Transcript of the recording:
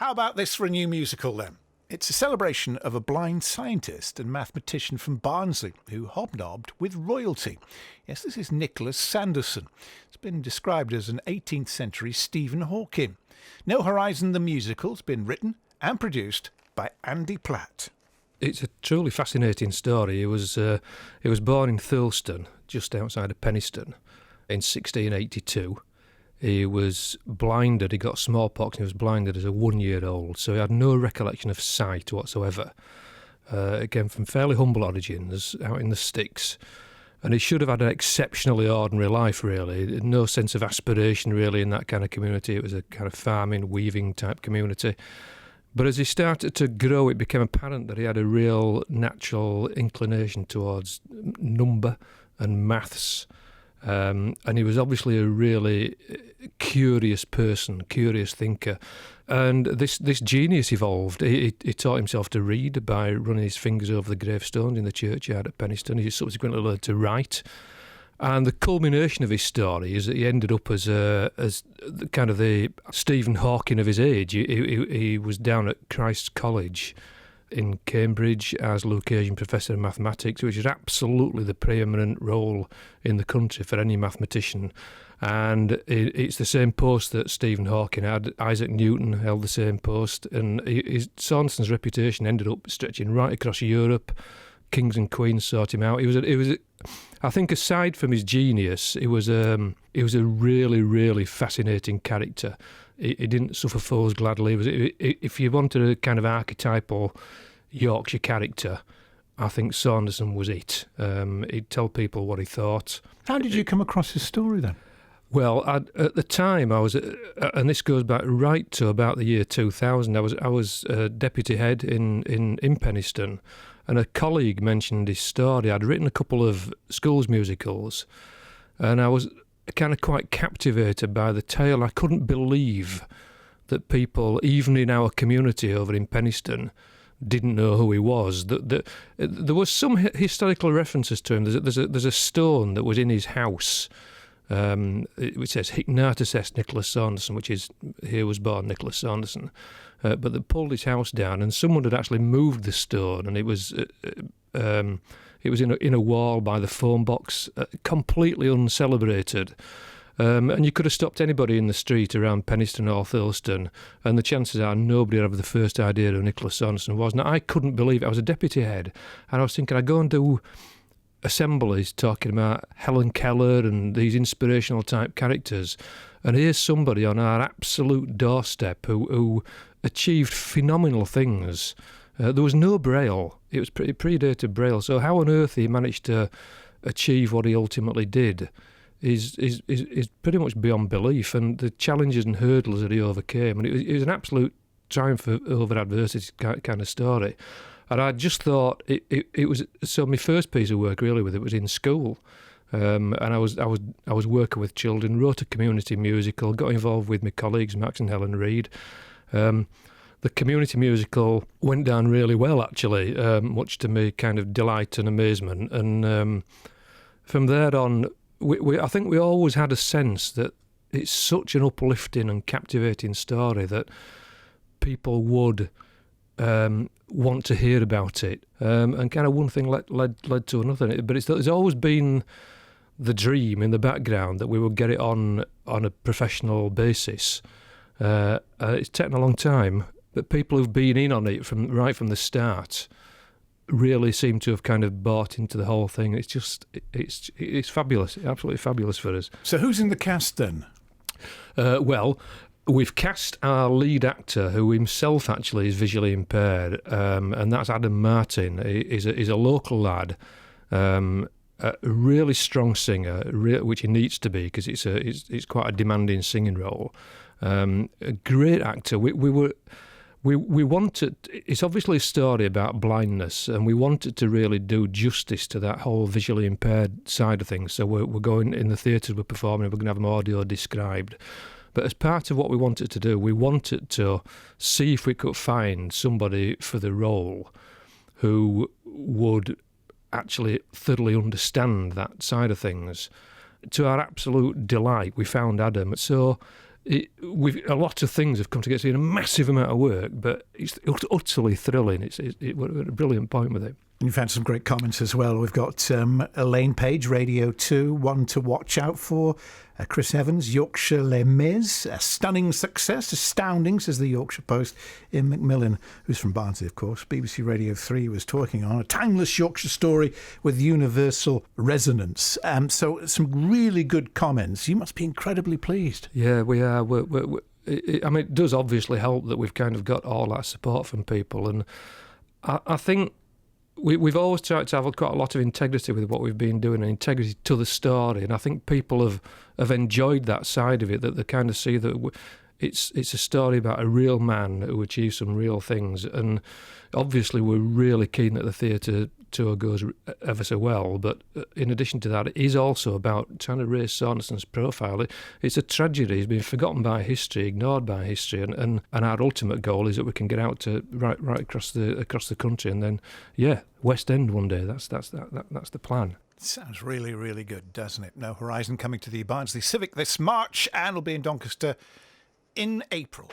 How about this for a new musical then? It's a celebration of a blind scientist and mathematician from Barnsley who hobnobbed with royalty. Yes, this is Nicholas Sanderson. It's been described as an 18th century Stephen Hawking. No Horizon the musical's been written and produced by Andy Platt. It's a truly fascinating story. He was born in Thurleston, just outside of Penistone, in 1682. He was blinded, he got smallpox and he was blinded as a 1-year-old, so he had no recollection of sight whatsoever. Again, from fairly humble origins, out in the sticks. And he should have had an exceptionally ordinary life, really. No sense of aspiration, really, in that kind of community. It was a kind of farming, weaving type community. But as he started to grow, it became apparent that he had a real natural inclination towards number and maths. And he was obviously a really curious person, curious thinker. And this genius evolved. He taught himself to read by running his fingers over the gravestones in the churchyard at Penistone. He subsequently learned to write. And the culmination of his story is that he ended up as kind of the Stephen Hawking of his age. He was down at Christ's College in Cambridge as Lucasian Professor of Mathematics, which is absolutely the preeminent role in the country for any mathematician. And it's the same post that Stephen Hawking had. Isaac Newton held the same post, and Sanderson's reputation ended up stretching right across Europe. Kings and queens sought him out. I think aside from his genius, he was a really, really fascinating character. He didn't suffer foes gladly. If you wanted a kind of archetypal Yorkshire character, I think Sanderson was it. He'd tell people what he thought. How did you come across his story then? Well, at the time, I was, and this goes back right to about the year 2000. I was deputy head in Penistone, and a colleague mentioned his story. I'd written a couple of schools musicals, and I was kind of quite captivated by the tale. I couldn't believe that people, even in our community over in Penistone, didn't know who he was. There was some historical references to him. There's a stone that was in his house, which says Hignatus est Nicholas Sanderson, which is here was born Nicholas Sanderson. But they pulled his house down, and someone had actually moved the stone, and it was in a wall by the phone box, completely uncelebrated. And you could have stopped anybody in the street around Penistone or Thurleston, and the chances are nobody would have the first idea who Nicholas Sanderson was. Now, I couldn't believe it. I was a deputy head, and I was thinking I'd go and do assemblies talking about Helen Keller and these inspirational type characters, and here's somebody on our absolute doorstep who achieved phenomenal things. There was no Braille. It predated Braille. So how on earth he managed to achieve what he ultimately did is pretty much beyond belief. And the challenges and hurdles that he overcame, and it was an absolute triumph over adversity kind of story. And I just thought it was, so my first piece of work really with it was in school. And I was working with children, wrote a community musical, got involved with my colleagues Max and Helen Reid. The community musical went down really well, actually, much to my kind of delight and amazement. And from there on, I think we always had a sense that it's such an uplifting and captivating story that people would want to hear about it. And kind of one thing led to another. But it's always been the dream in the background that we would get it on a professional basis. It's taken a long time, but people who've been in on it right from the start really seem to have kind of bought into the whole thing. It's fabulous, absolutely fabulous for us. So who's in the cast then? Well, we've cast our lead actor, who himself actually is visually impaired, and that's Adam Martin. He's a local lad, a really strong singer, which he needs to be because it's quite a demanding singing role. A great actor. We wanted. It's obviously a story about blindness, and we wanted to really do justice to that whole visually impaired side of things. So we're going in the theatres we're performing. We're going to have them audio described. But as part of what we wanted to do, we wanted to see if we could find somebody for the role who would actually thoroughly understand that side of things. To our absolute delight, we found Adam. So With a lot of things have come together. It's been a massive amount of work, but it's utterly thrilling. We're at a brilliant point with it. You've had some great comments as well. We've got Elaine Page, Radio 2, one to watch out for. Chris Evans, Yorkshire Les Mis, a stunning success, astounding, says the Yorkshire Post. Ian McMillan, who's from Barnsley, of course, BBC Radio 3 was talking on a timeless Yorkshire story with universal resonance. So some really good comments. You must be incredibly pleased. Yeah, we are. I mean, it does obviously help that we've kind of got all that support from people, and I think we've always tried to have quite a lot of integrity with what we've been doing and integrity to the story, and I think people have enjoyed that side of it, that they kind of see that it's a story about a real man who achieved some real things. And obviously we're really keen that the theatre tour goes ever so well, but in addition to that, it is also about trying to raise Saunderson's profile. It's a tragedy. He's been forgotten by history, ignored by history, and our ultimate goal is that we can get out to right across the country, and then West End one day. That's the plan. Sounds really, really good, doesn't it? No Horizon coming to the Barnsley Civic this March, and will be in Doncaster in April.